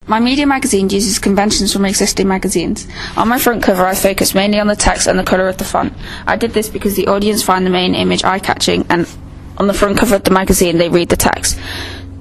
My media magazine uses conventions from existing magazines. On my front cover, I focus mainly on the text and the colour of the font. I did this because the audience find the main image eye-catching, and on the front cover of the magazine, they read the text.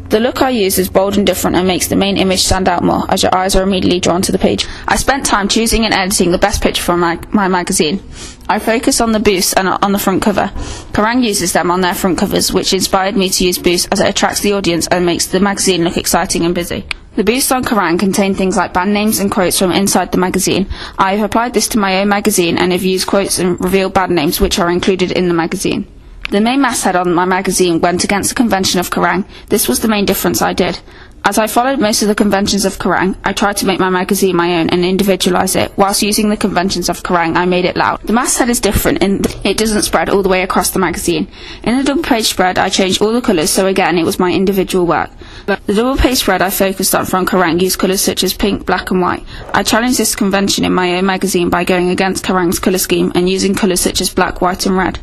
The look I use is bold and different and makes the main image stand out more, as your eyes are immediately drawn to the page. I spent time choosing and editing the best picture for my magazine. I focus on the boosts and on the front cover. Kerrang uses them on their front covers, which inspired me to use boosts as it attracts the audience and makes the magazine look exciting and busy. The boosts on Kerrang contain things like band names and quotes from inside the magazine. I have applied this to my own magazine and have used quotes and revealed band names which are included in the magazine. The main masthead on my magazine went against the convention of Kerrang. This was the main difference I did. As I followed most of the conventions of Kerrang, I tried to make my magazine my own and individualise it. Whilst using the conventions of Kerrang, I made it loud. The masthead is different in that it doesn't spread all the way across the magazine. In the double page spread, I changed all the colours, so again, it was my individual work. The double page spread I focused on from Kerrang used colours such as pink, black and white. I challenged this convention in my own magazine by going against Kerrang's colour scheme and using colours such as black, white and red.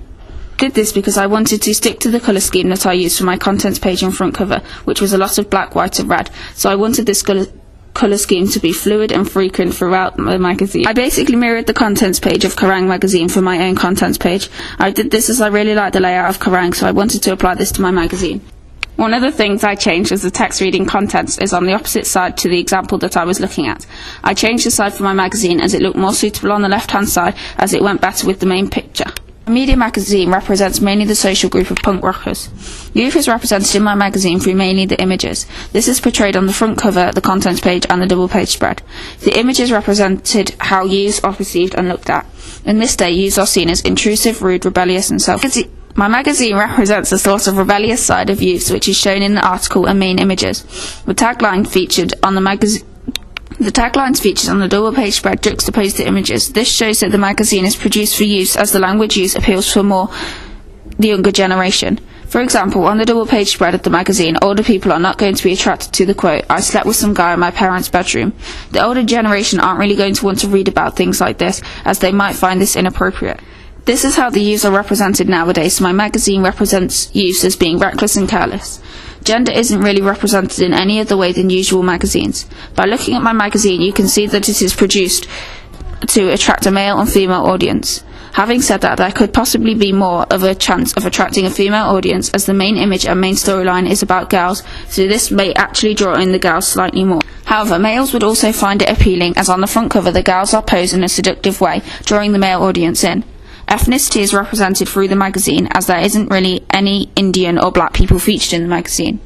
I did this because I wanted to stick to the colour scheme that I used for my contents page and front cover, which was a lot of black, white and red, so I wanted this colour scheme to be fluid and frequent throughout the magazine. I basically mirrored the contents page of Kerrang magazine for my own contents page. I did this as I really liked the layout of Kerrang, so I wanted to apply this to my magazine. One of the things I changed was the text reading contents is on the opposite side to the example that I was looking at. I changed the side for my magazine as it looked more suitable on the left hand side, as it went better with the main picture. My media magazine represents mainly the social group of punk rockers. Youth is represented in my magazine through mainly the images. This is portrayed on the front cover, the contents page and the double page spread. The images represented how youths are perceived and looked at. In this day, youths are seen as intrusive, rude, rebellious and selfish. My magazine represents the sort of rebellious side of youths, which is shown in the article and main images. The taglines featured on the double page spread juxtapose the images. This shows that the magazine is produced for youths, as the language used appeals for the younger generation. For example, on the double page spread of the magazine, older people are not going to be attracted to the quote, "I slept with some guy in my parents' bedroom." The older generation aren't really going to want to read about things like this, as they might find this inappropriate. This is how the youths are represented nowadays, so my magazine represents youths as being reckless and careless. Gender isn't really represented in any other way than usual magazines. By looking at my magazine, you can see that it is produced to attract a male and female audience. Having said that, there could possibly be more of a chance of attracting a female audience, as the main image and main storyline is about girls, so this may actually draw in the girls slightly more. However, males would also find it appealing, as on the front cover the girls are posed in a seductive way, drawing the male audience in. Ethnicity is represented through the magazine, as there isn't really any Indian or black people featured in the magazine.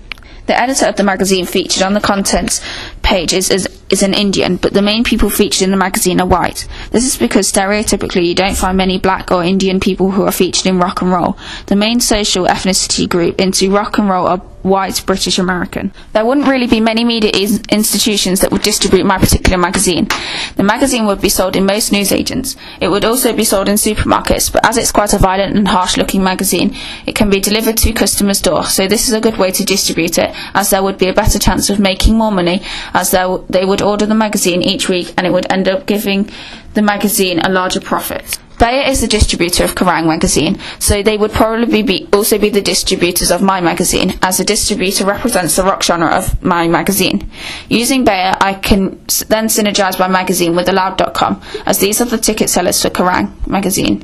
The editor of the magazine featured on the contents page is an Indian, but the main people featured in the magazine are white. This is because stereotypically you don't find many black or Indian people who are featured in rock and roll. The main social ethnicity group into rock and roll are white British American. There wouldn't really be many media institutions that would distribute my particular magazine. The magazine would be sold in most newsagents. It would also be sold in supermarkets, but as it's quite a violent and harsh looking magazine, it can be delivered to customers' door, so this is a good way to distribute it, as there would be a better chance of making more money, as they would order the magazine each week and it would end up giving the magazine a larger profit. Bayer is the distributor of Kerrang magazine, so they would probably also be the distributors of my magazine, as the distributor represents the rock genre of my magazine. Using Bayer, I can then synergise my magazine with theloud.com, as these are the ticket sellers for Kerrang magazine.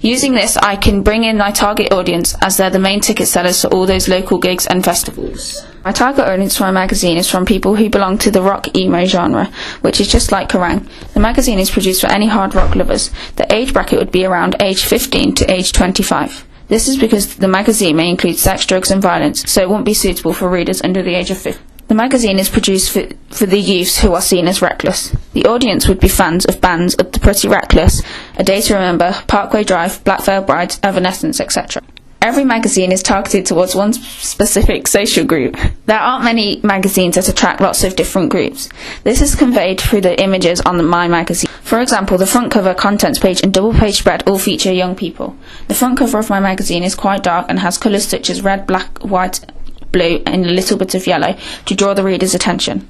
Using this, I can bring in my target audience, as they're the main ticket sellers for all those local gigs and festivals. My target audience for my magazine is from people who belong to the rock emo genre, which is just like Kerrang. The magazine is produced for any hard rock lovers. The age bracket would be around age 15 to age 25. This is because the magazine may include sex, drugs and violence, so it won't be suitable for readers under the age of 50. The magazine is produced for the youths who are seen as reckless. The audience would be fans of bands of The Pretty Reckless, A Day to Remember, Parkway Drive, Black Veil Brides, Evanescence, etc. Every magazine is targeted towards one specific social group. There aren't many magazines that attract lots of different groups. This is conveyed through the images on my magazine. For example, the front cover, contents page and double page spread all feature young people. The front cover of my magazine is quite dark and has colours such as red, black, white, blue and a little bit of yellow to draw the reader's attention.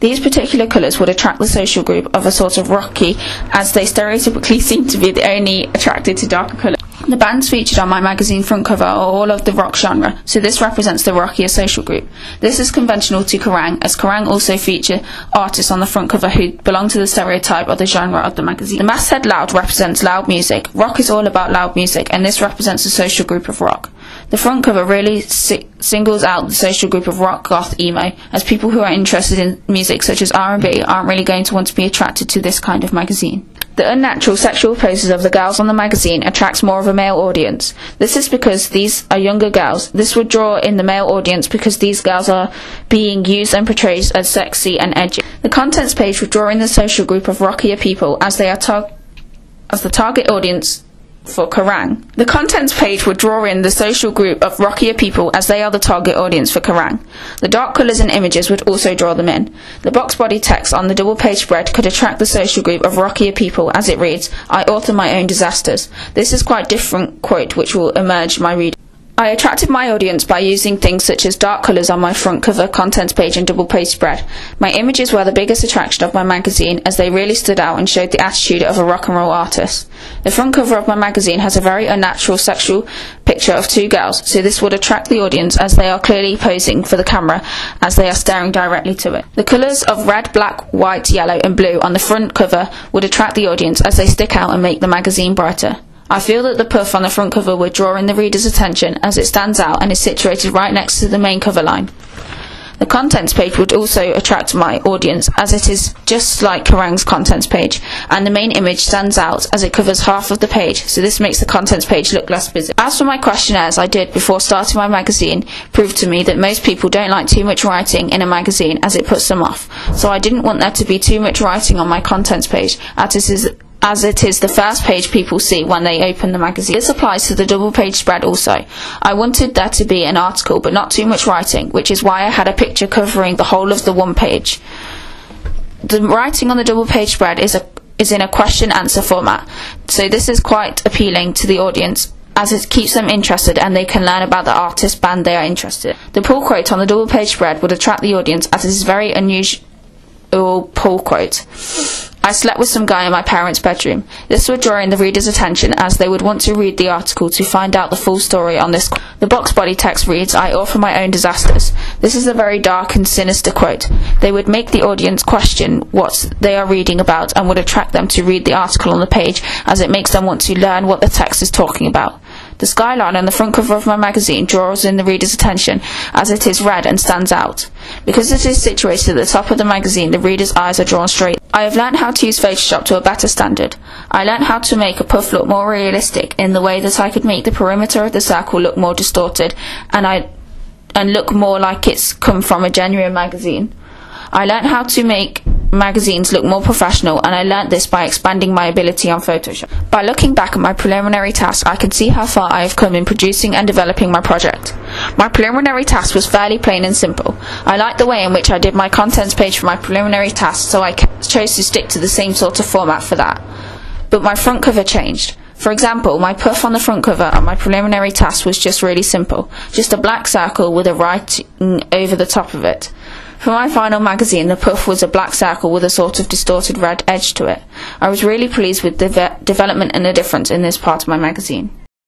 These particular colours would attract the social group of a sort of rocky, as they stereotypically seem to be the only attracted to darker colours. The bands featured on my magazine front cover are all of the rock genre, so this represents the rockier social group. This is conventional to Kerrang, as Kerrang also feature artists on the front cover who belong to the stereotype of the genre of the magazine. The masthead loud represents loud music. Rock is all about loud music, and this represents a social group of rock. The front cover really singles out the social group of rock, goth, emo, as people who are interested in music such as R&B aren't really going to want to be attracted to this kind of magazine. The unnatural sexual poses of the girls on the magazine attracts more of a male audience. This is because these are younger girls. This would draw in the male audience because these girls are being used and portrayed as sexy and edgy. The contents page would draw in the social group of rockier people as they are as the target audience for Kerrang. The contents page would draw in the social group of rockier people as they are the target audience for Kerrang. The dark colours and images would also draw them in. The box body text on the double page spread could attract the social group of rockier people as it reads, "I author my own disasters." This is quite different quote which will emerge my reading. I attracted my audience by using things such as dark colours on my front cover, contents page and double page spread. My images were the biggest attraction of my magazine as they really stood out and showed the attitude of a rock and roll artist. The front cover of my magazine has a very unnatural sexual picture of two girls, so this would attract the audience as they are clearly posing for the camera as they are staring directly to it. The colours of red, black, white, yellow and blue on the front cover would attract the audience as they stick out and make the magazine brighter. I feel that the puff on the front cover would draw in the reader's attention as it stands out and is situated right next to the main cover line. The contents page would also attract my audience as it is just like Kerrang's contents page, and the main image stands out as it covers half of the page, so this makes the contents page look less busy. As for my questionnaires I did before starting my magazine proved to me that most people don't like too much writing in a magazine as it puts them off, so I didn't want there to be too much writing on my contents page as it is the first page people see when they open the magazine. This applies to the double page spread also. I wanted there to be an article but not too much writing, which is why I had a picture covering the whole of the one page. The writing on the double page spread is in a question answer format, so this is quite appealing to the audience as it keeps them interested and they can learn about the artist band they are interested in. The pull quote on the double page spread would attract the audience as it is very unusual pull quote. I slept with some guy in my parents' bedroom. This would draw in the reader's attention as they would want to read the article to find out the full story on this. The box body text reads, "I author my own disasters." This is a very dark and sinister quote. They would make the audience question what they are reading about and would attract them to read the article on the page as it makes them want to learn what the text is talking about. The skyline on the front cover of my magazine draws in the reader's attention as it is red and stands out. Because it is situated at the top of the magazine, the reader's eyes are drawn straight. I have learnt how to use Photoshop to a better standard. I learnt how to make a puff look more realistic in the way that I could make the perimeter of the circle look more distorted and look more like it's come from a genuine magazine. I learnt how to make magazines look more professional, and I learnt this by expanding my ability on Photoshop. By looking back at my preliminary task, I can see how far I have come in producing and developing my project. My preliminary task was fairly plain and simple. I liked the way in which I did my contents page for my preliminary task, so I chose to stick to the same sort of format for that. But my front cover changed. For example, my puff on the front cover on my preliminary task was just really simple, just a black circle with a writing over the top of it. For my final magazine, the puff was a black circle with a sort of distorted red edge to it. I was really pleased with the development and the difference in this part of my magazine.